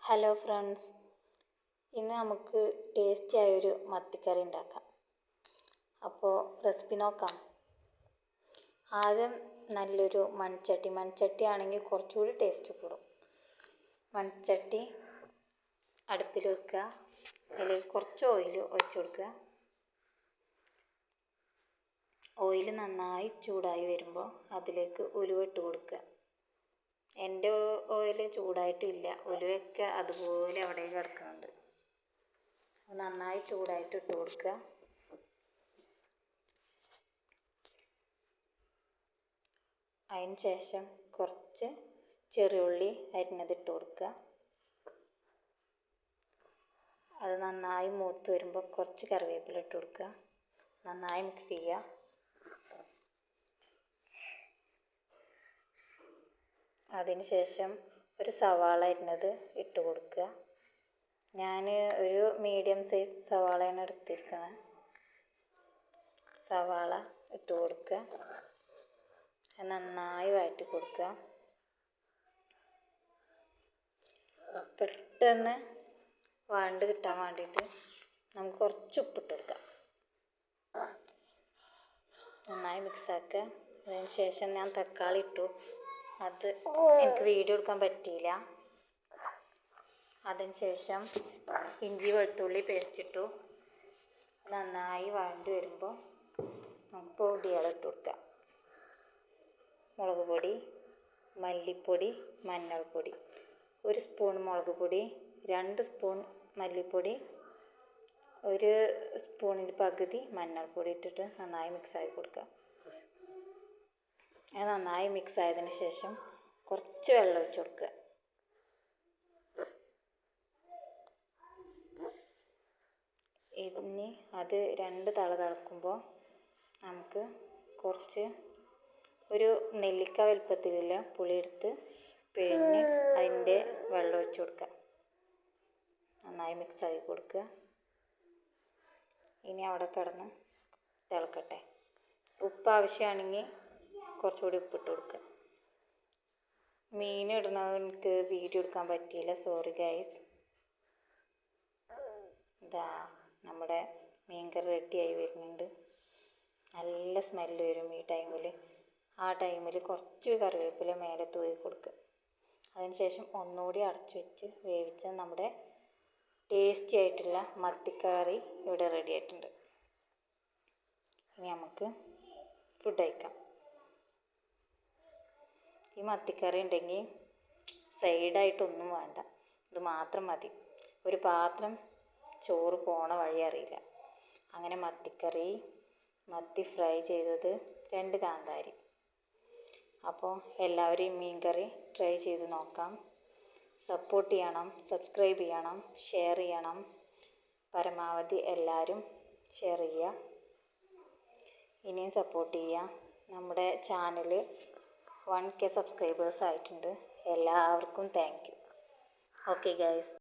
Hello friends, ഇന്ന് നമുക്ക് tasty ആയൊരു മത്തിക്കറി ഉണ്ടാക്കാം. അപ്പോൾ റെസിപ്പി നോക്കാം. ആദ്യം നല്ലൊരു മൺചട്ടി ആണെങ്കിൽ കുറച്ചുകൂടി ടേസ്റ്റ് കൂടും. മൺചട്ടി അടുപ്പിൽ വെക്കുക. അതിൽ കുറച്ച് ഓയിൽ ഒഴിച്ചു കൊടുക്കുക. ഓയിൽ നന്നായി ചൂടായി വരുമ്പോൾ അതിലേക്ക് ഉലുവ ഇട്ട് കൊടുക്കുക. എൻ്റെ ഓയിൽ ചൂടായിട്ടില്ല, ഉലുവയൊക്കെ അതുപോലെ അവിടെ കിടക്കുന്നുണ്ട്. നന്നായി ചൂടായിട്ട് ഇട്ട് കൊടുക്കുക. അതിന് ശേഷം കുറച്ച് ചെറിയുള്ളി അരിഞ്ഞത് ഇട്ട് കൊടുക്കുക. അത് നന്നായി മൂത്ത് വരുമ്പോൾ കുറച്ച് കറിവേപ്പില ഇട്ട് കൊടുക്കുക. നന്നായി മിക്സ് ചെയ്യുക. അതിന് ശേഷം ഒരു സവാള അരിഞ്ഞത് ഇട്ട് കൊടുക്കുക. ഞാൻ ഒരു മീഡിയം സൈസ് സവാളയാണ് എടുത്തിരിക്കുന്നത്. സവാള ഇട്ട് കൊടുക്കുക. നന്നായി വഴറ്റി കൊടുക്കുക. പെട്ടെന്ന് വഴണ്ട് കിട്ടാൻ വേണ്ടിയിട്ട് നമുക്ക് കുറച്ച് ഉപ്പിട്ട് കൊടുക്കാം. നന്നായി മിക്സ് ആക്കുക. അതിന് ശേഷം ഞാൻ തക്കാളി ഇട്ടു. അത് എനിക്ക് വീഡിയോ എടുക്കാൻ പറ്റിയില്ല. അതിന് ശേഷം ഇഞ്ചി വെളുത്തുള്ളി പേസ്റ്റ് ഇട്ടു. നന്നായി വഴണ്ടി വരുമ്പോൾ നമുക്ക് പൊടികൾ ഇട്ട് കൊടുക്കാം. മുളക് പൊടി, മല്ലിപ്പൊടി, മഞ്ഞൾപ്പൊടി, 1 സ്പൂൺ മുളക് പൊടി, 2 സ്പൂൺ മല്ലിപ്പൊടി, 1 സ്പൂണിൻ്റെ പകുതി മഞ്ഞൾപ്പൊടി ഇട്ടിട്ട് നന്നായി മിക്സാക്കി കൊടുക്കുക. അത് നന്നായി മിക്സ് ആയതിന് ശേഷം കുറച്ച് വെള്ളം ഒഴിച്ച് കൊടുക്കുക. ഇനി അത് 2 തള തിളക്കുമ്പോൾ നമുക്ക് കുറച്ച് ഒരു നെല്ലിക്ക വലുപ്പത്തിലുള്ള പുളിയെടുത്ത് പിഴിഞ്ഞ് അതിൻ്റെ വെള്ളം ഒഴിച്ച് കൊടുക്കുക. നന്നായി മിക്സ് ആക്കി കൊടുക്കുക. ഇനി അവിടെ കിടന്ന് തിളക്കട്ടെ. ഉപ്പ് ആവശ്യമാണെങ്കിൽ കുറച്ചുകൂടി ഉപ്പിട്ട് കൊടുക്കുക. മീൻ ഇടുന്നത് എനിക്ക് വീഡിയോ എടുക്കാൻ പറ്റിയില്ല, സോറി ഗൈസ്. ഇതാ നമ്മുടെ മീൻകറി റെഡിയായി വരുന്നുണ്ട്. നല്ല സ്മെല്ല് വരും ഈ ടൈമിൽ. ആ ടൈമിൽ കുറച്ച് കറിവേപ്പില മേലെ തൂവി കൊടുക്കുക. അതിനുശേഷം ഒന്നുകൂടി അടച്ചു വെച്ച് വേവിച്ച നമ്മുടെ ടേസ്റ്റി ആയിട്ടുള്ള മത്തിക്കറി ഇവിടെ റെഡി ആയിട്ടുണ്ട്. ഇനി നമുക്ക് ഫുഡ് കഴിക്കാം. ഈ മത്തിക്കറി ഉണ്ടെങ്കിൽ സൈഡായിട്ടൊന്നും വേണ്ട, ഇത് മാത്രം മതി. ഒരു പാത്രം ചോറ് പോണ വഴി അറിയില്ല. അങ്ങനെ മത്തിക്കറി, മത്തി ഫ്രൈ ചെയ്തത്, 2 കാന്താരി. അപ്പോൾ എല്ലാവരും മീൻ കറി ട്രൈ ചെയ്ത് നോക്കാം. സപ്പോർട്ട് ചെയ്യണം, സബ്സ്ക്രൈബ് ചെയ്യണം, ഷെയർ ചെയ്യണം. പരമാവധി എല്ലാവരും ഷെയർ ചെയ്യുക. ഇനിയും സപ്പോർട്ട് ചെയ്യുക. നമ്മുടെ ചാനൽ 1K സബ്സ്ക്രൈബേഴ്സ് ആയിട്ടുണ്ട്. എല്ലാവർക്കും താങ്ക് യു. Okay guys.